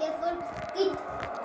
K for kid.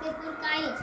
K for kite.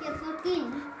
K for kid.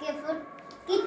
K for kit.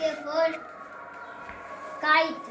K for kite.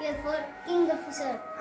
K for kingfisher.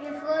K for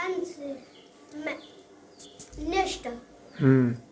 answer. Nest.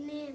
Name.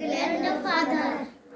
Grandfather.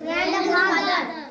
Grandfather.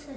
sir.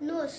Nose.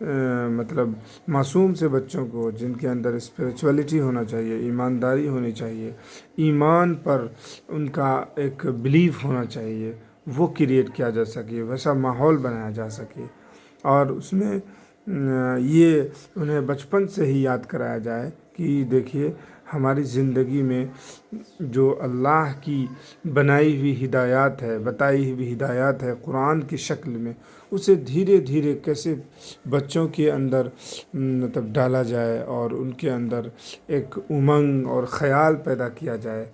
مطلب معصوم سے بچوں کو جن کے اندر spirituality ہونا چاہیے، ایمانداری ہونی چاہیے، ایمان پر ان کا ایک بلیف ہونا چاہیے، وہ کریٹ کیا جا سکے، ویسا ماحول بنایا جا سکے، اور اس میں یہ انہیں بچپن سے ہی یاد کرایا جائے کہ دیکھیے ہماری زندگی میں جو اللہ کی بنائی ہوئی ہدایات ہے، بتائی ہوئی ہدایات ہے قرآن کی شکل میں، اسے دھیرے دھیرے کیسے بچوں کے اندر مطلب ڈالا جائے اور ان کے اندر ایک امنگ اور خیال پیدا کیا جائے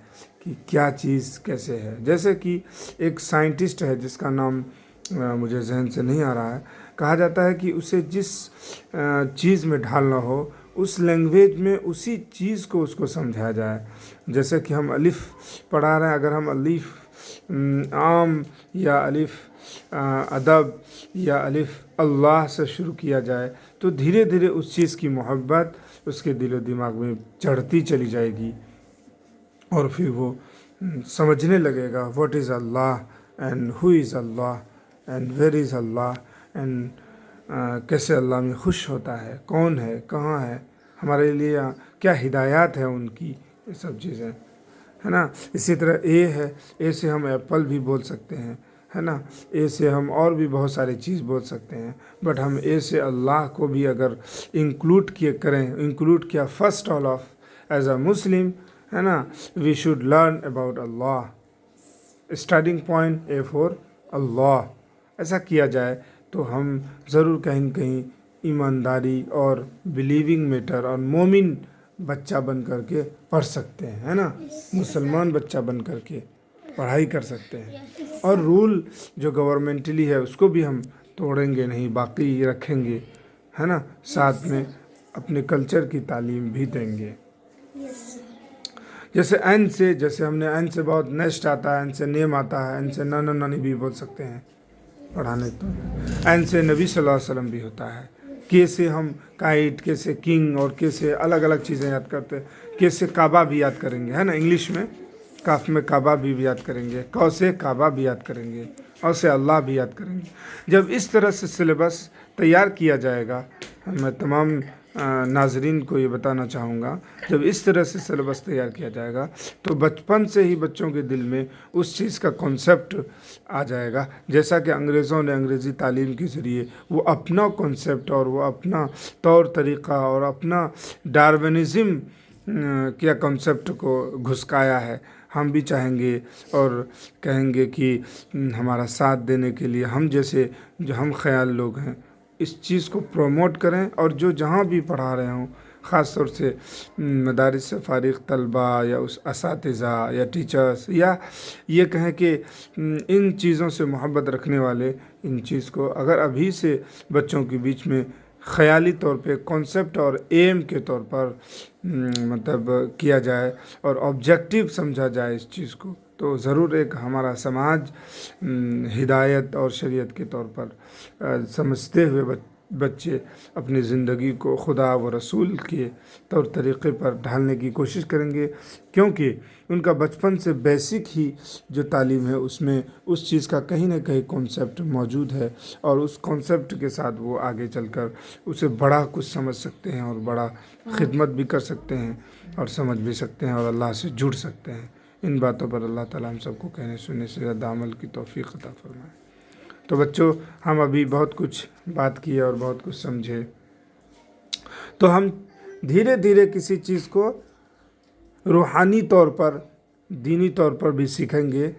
کہ کیا چیز کیسے ہے۔ جیسے کہ ایک سائنٹسٹ ہے جس کا نام مجھے ذہن سے نہیں آ رہا ہے، کہا جاتا ہے کہ اسے جس چیز میں ڈھالنا ہو اس لینگویج میں اسی چیز کو اس کو سمجھایا جائے۔ جیسے کہ ہم الف پڑھا رہے ہیں، اگر ہم الف عام یا الف ادب یا الف اللہ سے شروع کیا جائے تو دھیرے دھیرے اس چیز کی محبت اس کے دل و دماغ میں چڑھتی چلی جائے گی، اور پھر وہ سمجھنے لگے گا what is Allah and who is Allah and where is Allah and کیسے اللہ میں خوش ہوتا ہے، کون ہے، کہاں ہے، ہمارے لیے کیا ہدایات ہے ان کی، یہ سب چیزیں ہے نا۔ اسی طرح اے ہے، اے سے ہم ایپل بھی بول سکتے ہیں، ہے نا، اے سے ہم اور بھی بہت ساری چیز بول سکتے ہیں، بٹ ہم اے سے اللہ کو بھی اگر انکلوڈ کیا first all of as a Muslim, ہے نا، we should learn about Allah, starting point A for Allah, ایسا کیا جائے تو ہم ضرور کہیں نہ کہیں ایمانداری اور بلیونگ میٹر اور مومن بچہ بن کر کے پڑھ سکتے ہیں، ہے نا، مسلمان بچہ بن کر کے پڑھائی کر سکتے ہیں، اور رول جو گورنمنٹلی ہے اس کو بھی ہم توڑیں گے نہیں، باقی رکھیں گے، ہے نا، ساتھ میں اپنے کلچر کی تعلیم بھی دیں گے۔ جیسے این سے، جیسے ہم نے این سے بہت نیسٹ آتا ہے، این سے نیم آتا ہے، این سے نانا نانی بھی بول سکتے ہیں پڑھانے تو، این سے نبی صلی اللہ علیہ وسلم بھی ہوتا ہے، کے سے ہم کائٹ، کے سے کنگ، اور کے سے الگ الگ چیزیں یاد کرتے ہیں، کے سے کعبہ بھی یاد کریں گے، ہے نا، انگلش میں کاف میں کعبہ بھی یاد کریں گے، کو سے کعبہ بھی یاد کریں گے، اور سے اللہ بھی یاد کریں گے۔ جب اس طرح سے سلیبس تیار کیا جائے گا، میں تمام ناظرین کو یہ بتانا چاہوں گا، جب اس طرح سے سلیبس تیار کیا جائے گا تو بچپن سے ہی بچوں کے دل میں اس چیز کا کنسیپٹ آ جائے گا، جیسا کہ انگریزوں نے انگریزی تعلیم کے ذریعے وہ اپنا کنسیپٹ اور وہ اپنا طور طریقہ اور اپنا ڈارونزم کیا کنسیپٹ کو گھسکایا ہے۔ ہم بھی چاہیں گے اور کہیں گے کہ ہمارا ساتھ دینے کے لیے ہم جیسے جو ہم خیال لوگ ہیں اس چیز کو پروموٹ کریں، اور جو جہاں بھی پڑھا رہے ہوں، خاص طور سے مدارس سے فارغ طلباء یا اس اساتذہ یا ٹیچرز، یا یہ کہیں کہ ان چیزوں سے محبت رکھنے والے، ان چیز کو اگر ابھی سے بچوں کے بیچ میں خیالی طور پہ کنسیپٹ اور ایم کے طور پر مطلب کیا جائے اور آبجیکٹیو سمجھا جائے اس چیز کو، تو ضرور ایک ہمارا سماج ہدایت اور شریعت کے طور پر سمجھتے ہوئے بچے اپنی زندگی کو خدا و رسول کے طور طریقے پر ڈھالنے کی کوشش کریں گے، کیونکہ ان کا بچپن سے بیسک ہی جو تعلیم ہے اس میں اس چیز کا کہیں نہ کہیں کنسیپٹ موجود ہے، اور اس کنسیپٹ کے ساتھ وہ آگے چل کر اسے بڑا کچھ سمجھ سکتے ہیں اور بڑا خدمت بھی کر سکتے ہیں اور سمجھ بھی سکتے ہیں اور اللہ سے جڑ سکتے ہیں۔ ان باتوں پر اللہ تعالیٰ ہم سب کو کہنے سننے سے زیادہ عمل کی توفیق عطا فرمائے۔ تو بچوں، ہم ابھی بہت کچھ بات کیے اور بہت کچھ سمجھے، تو ہم دھیرے دھیرے کسی چیز کو روحانی طور پر، دینی طور پر بھی سیکھیں گے،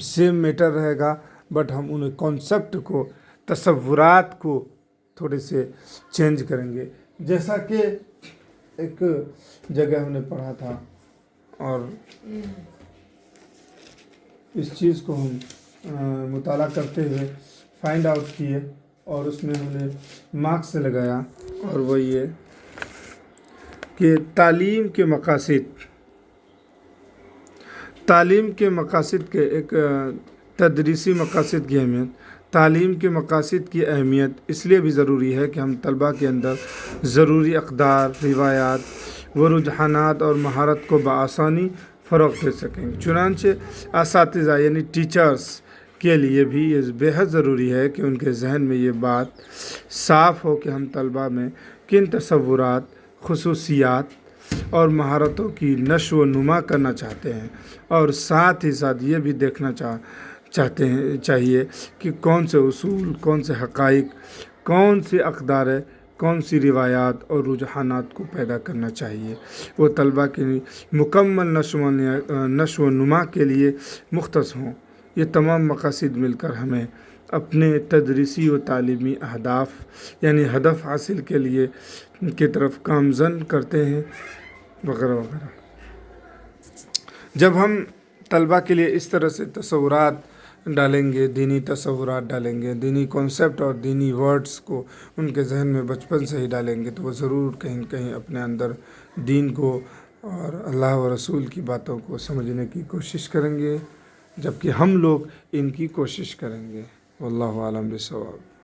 سیم میٹر رہے گا، بٹ ہم ان کانسیپٹ کو، تصورات کو تھوڑے سے چینج کریں گے۔ جیسا کہ ایک جگہ ہم نے پڑھا تھا، اور اس چیز کو ہم مطالعہ کرتے ہوئے فائنڈ آؤٹ کیے، اور اس میں ہم نے مارکس لگایا، اور وہ یہ کہ تعلیم کے مقاصد کے ایک تدریسی مقاصد کی اہمیت، تعلیم کے مقاصد کی اہمیت اس لیے بھی ضروری ہے کہ ہم طلباء کے اندر ضروری اقدار، روایات و رجحانات اور مہارت کو بآسانی فروغ دے سکیں۔ چنانچہ اساتذہ یعنی ٹیچرز کے لیے بھی یہ بےحد ضروری ہے کہ ان کے ذہن میں یہ بات صاف ہو کہ ہم طلبہ میں کن تصورات، خصوصیات اور مہارتوں کی نشو و نما کرنا چاہتے ہیں، اور ساتھ ہی ساتھ یہ بھی دیکھنا چاہیے کہ کون سے اصول، کون سے حقائق، کون سی اقدار، کون سی روایات اور رجحانات کو پیدا کرنا چاہیے۔ وہ طلبہ کی مکمل نشو و نما کے لیے مختص ہوں۔ یہ تمام مقاصد مل کر ہمیں اپنے تدریسی و تعلیمی اہداف یعنی ہدف حاصل کے لیے کی طرف گامزن کرتے ہیں وغیرہ وغیرہ۔ جب ہم طلبہ کے لیے اس طرح سے تصورات ڈالیں گے، دینی تصورات ڈالیں گے، دینی کانسیپٹ اور دینی ورڈز کو ان کے ذہن میں بچپن سے ہی ڈالیں گے، تو وہ ضرور کہیں نہ کہیں اپنے اندر دین کو اور اللہ و رسول کی باتوں کو سمجھنے کی کوشش کریں گے، جبکہ ہم لوگ ان کی کوشش کریں گے۔ واللہ اعلم بالصواب۔